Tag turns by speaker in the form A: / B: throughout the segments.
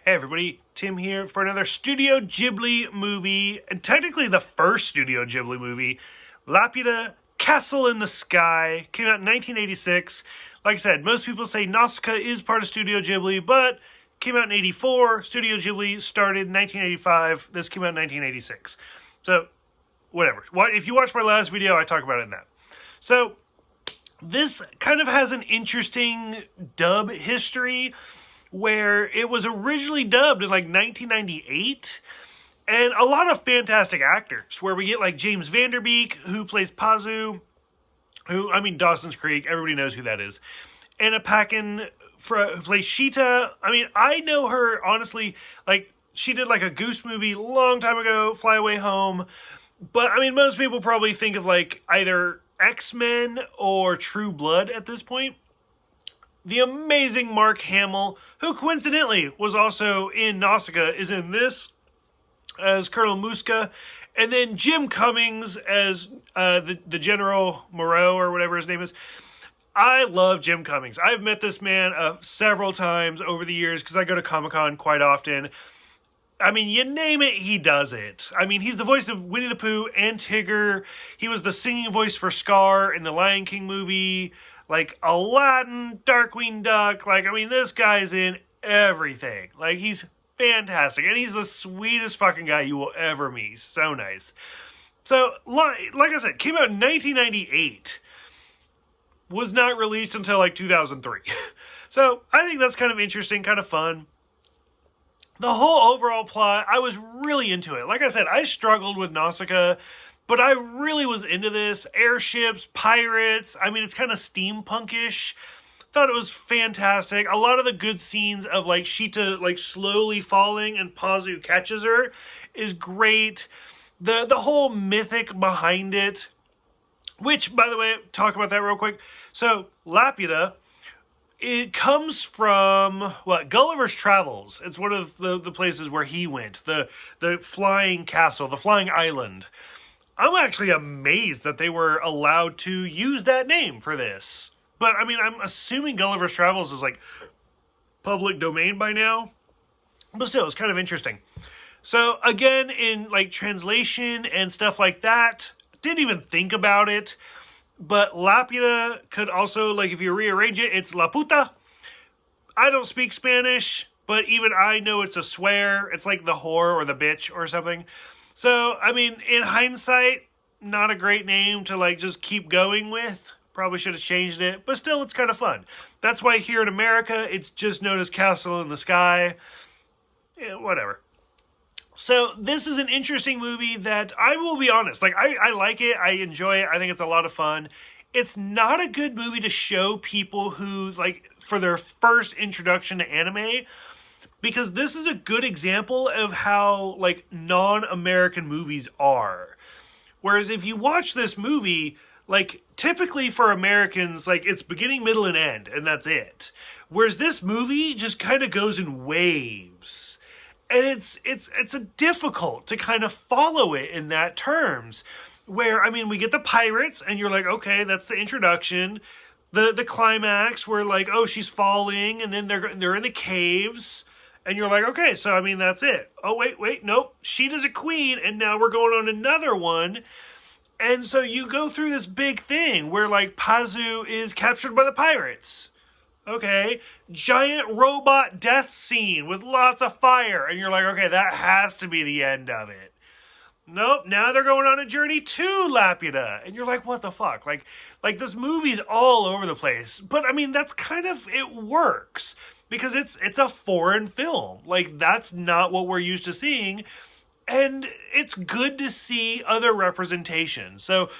A: Hey everybody, Tim here for another Studio Ghibli movie, and technically the first Studio Ghibli movie, Laputa, Castle in the Sky, came out in 1986. Like I said, most people say Nausicaa is part of Studio Ghibli, but came out in 84. Studio Ghibli started in 1985. This came out in 1986. So, whatever. If you watched my last video, I talk about it in that. So, this kind of has an interesting dub history where it was originally dubbed in like 1998, and a lot of fantastic actors, where we get like James Vanderbeek, who plays Pazu, Dawson's Creek, everybody knows who that is. Anna Paquin, who plays Sheeta. I know her, honestly, like, she did like a Goose movie long time ago, Fly Away Home, but most people probably think of like either X-Men or True Blood at this point. The amazing Mark Hamill, who coincidentally was also in Nausicaa, is in this as Colonel Muska. And then Jim Cummings as the General Moreau, or whatever his name is. I love Jim Cummings. I've met this man several times over the years because I go to Comic-Con quite often. You name it, he does it. He's the voice of Winnie the Pooh and Tigger. He was the singing voice for Scar in the Lion King movie. Like Aladdin, Darkwing Duck, this guy's in everything. Like, he's fantastic, and he's the sweetest fucking guy you will ever meet. He's so nice. So, like I said, came out in 1998. Was not released until, 2003. So, I think that's kind of interesting, kind of fun. The whole overall plot, I was really into it. Like I said, I struggled with Nausicaa, but I really was into this. Airships, pirates. It's kind of steampunkish. Thought it was fantastic. A lot of the good scenes of Sheeta slowly falling and Pazu catches her is great. The whole mythic behind it, which, by the way, talk about that real quick. So Laputa, it comes from Gulliver's Travels. It's one of the places where he went. The flying castle, the flying island. I'm actually amazed that they were allowed to use that name for this. But, I'm assuming Gulliver's Travels is, public domain by now. But still, it's kind of interesting. So, again, in, translation and stuff like that, didn't even think about it. But Laputa could also, if you rearrange it, it's Laputa. I don't speak Spanish, but even I know it's a swear. It's like the whore or the bitch or something. So, in hindsight, not a great name to, just keep going with. Probably should have changed it, but still, it's kind of fun. That's why here in America, it's just known as Castle in the Sky. Yeah, whatever. So, this is an interesting movie that, I will be honest, I like it, I enjoy it, I think it's a lot of fun. It's not a good movie to show people who, for their first introduction to anime, because this is a good example of how, non-American movies are. Whereas if you watch this movie, typically for Americans, it's beginning, middle, and end, and that's it. Whereas this movie just kind of goes in waves. And it's a difficult to kind of follow it in that terms. Where, we get the pirates, and you're like, okay, that's the introduction. The climax, where, oh, she's falling, and then they're in the caves. And you're like, okay, so, that's it. Oh, wait, nope. Sheeta's a queen, and now we're going on another one. And so you go through this big thing where, Pazu is captured by the pirates. Okay. Giant robot death scene with lots of fire. And you're like, okay, that has to be the end of it. Nope, now they're going on a journey to Laputa. And you're like, what the fuck? This movie's all over the place. But, that's kind of, it works. Because it's a foreign film. That's not what we're used to seeing. And it's good to see other representation. So,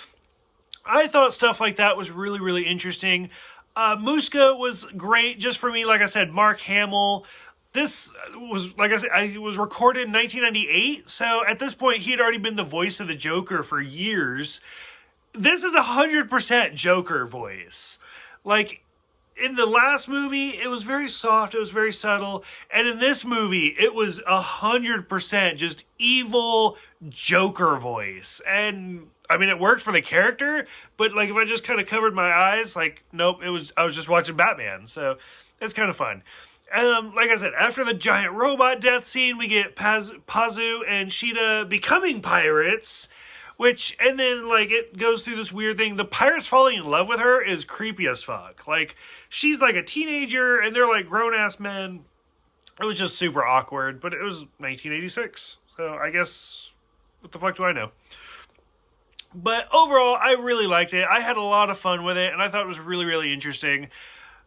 A: I thought stuff like that was really, really interesting. Muska was great, just for me, like I said, Mark Hamill. This was, like I said, it was recorded in 1998. So, at this point, he had already been the voice of the Joker for years. This is 100% Joker voice. In the last movie, it was very soft, it was very subtle, and in this movie, it was 100% just evil Joker voice, and, it worked for the character, but, if I just kind of covered my eyes, nope, I was just watching Batman, so it's kind of fun. Like I said, after the giant robot death scene, we get Pazu and Sheeta becoming pirates, and then, like, it goes through this weird thing. The pirates falling in love with her is creepy as fuck. Like, she's like a teenager, and they're like grown-ass men. It was just super awkward, but it was 1986, so I guess, what the fuck do I know? But overall, I really liked it. I had a lot of fun with it, and I thought it was really, really interesting.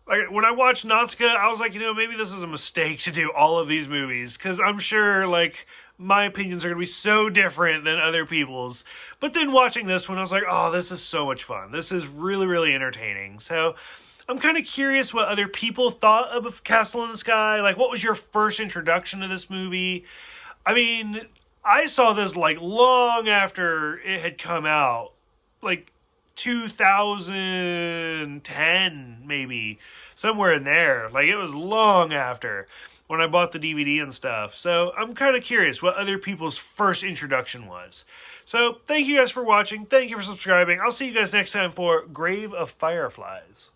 A: Like, when I watched Natsuka, I was like, maybe this is a mistake to do all of these movies, because I'm sure, like, my opinions are going to be so different than other people's. But then watching this one, I was like, oh, this is so much fun. This is really, really entertaining. So I'm kind of curious what other people thought of Castle in the Sky. Like, what was your first introduction to this movie? I mean, I saw this, like, long after it had come out. Like, 2010, maybe. Somewhere in there. Like, it was long after when I bought the DVD and stuff. So I'm kind of curious what other people's first introduction was. So thank you guys for watching. Thank you for subscribing. I'll see you guys next time for Grave of Fireflies.